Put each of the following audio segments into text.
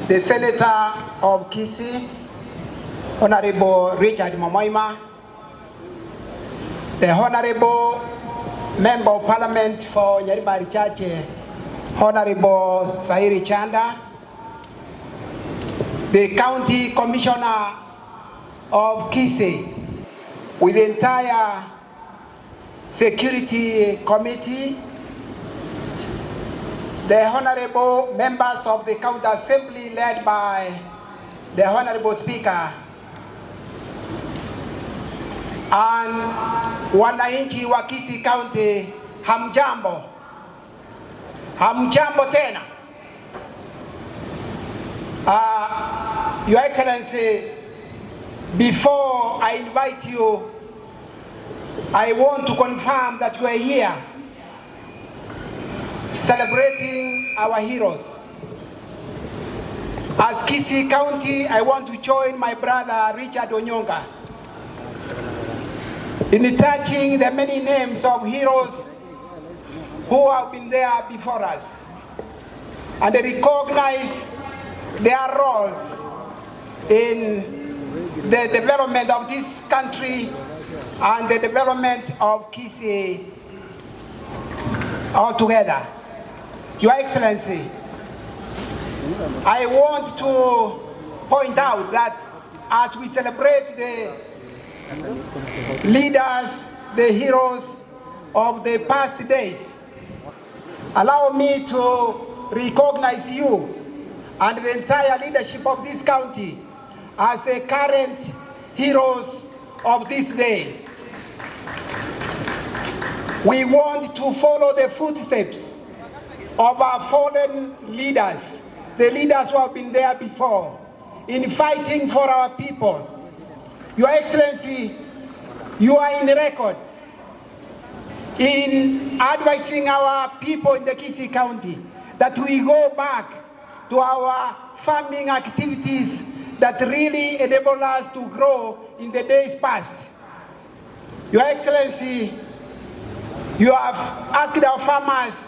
the Senator of Kisii, Honorable Richard Momoima, the Honorable Member of Parliament for Nyaribari Chache, Honorable Sairi Chanda, the County Commissioner of Kisii, with the entire Security Committee, the honorable members of the County Assembly led by the Honorable Speaker, and wananchi wa Kisii County, hamjambo. Hamjambo tena. Your Excellency, before I invite you, I want to confirm that you are here celebrating our heroes. As Kisii County, I want to join my brother Richard Onyonga in touching the many names of heroes who have been there before us, and recognize their roles in the development of this country and the development of Kisii altogether. Your Excellency, I want to point out that as we celebrate the leaders, the heroes of the past days, allow me to recognize you and the entire leadership of this county as the current heroes of this day. We want to follow the footsteps of our fallen leaders, the leaders who have been there before, in fighting for our people. Your Excellency, you are in the record in advising our people in the Kisii County that we go back to our farming activities that really enable us to grow in the days past. Your Excellency, you have asked our farmers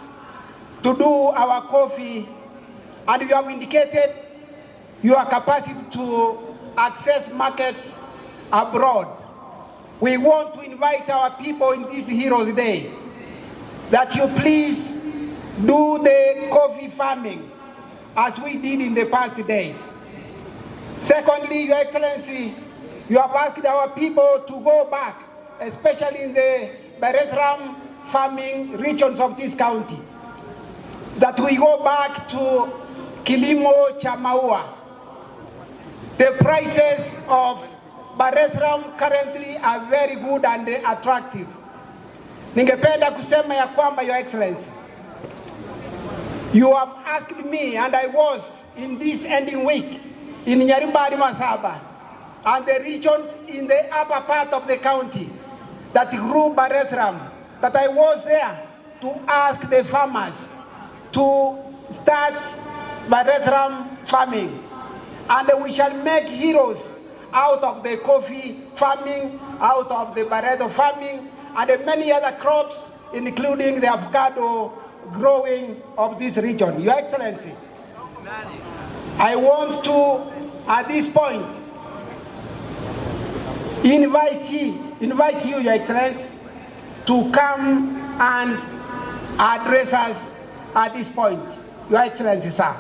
to do our coffee, and you have indicated your capacity to access markets abroad. We want to invite our people in this Heroes Day that you please do the coffee farming as we did in the past days. Secondly, Your Excellency, you have asked our people to go back, especially in the Baretram farming regions of this county, that we go back to Kilimo cha Maua. The prices of Baretram currently are very good and attractive. Ningependa kusema ya kwamba, Your Excellency, you have asked me, and I was in this ending week in Nyaribari Masaba and the regions in the upper part of the county that grew Baretram, that I was there to ask the farmers to start Baretram farming, and we shall make heroes out of the coffee farming, out of the Baretram farming, and many other crops, including the avocado growing of this region. Your Excellency, I want to, at this point, invite you, Your Excellency, to come and address us at this point. Your Excellency, sir.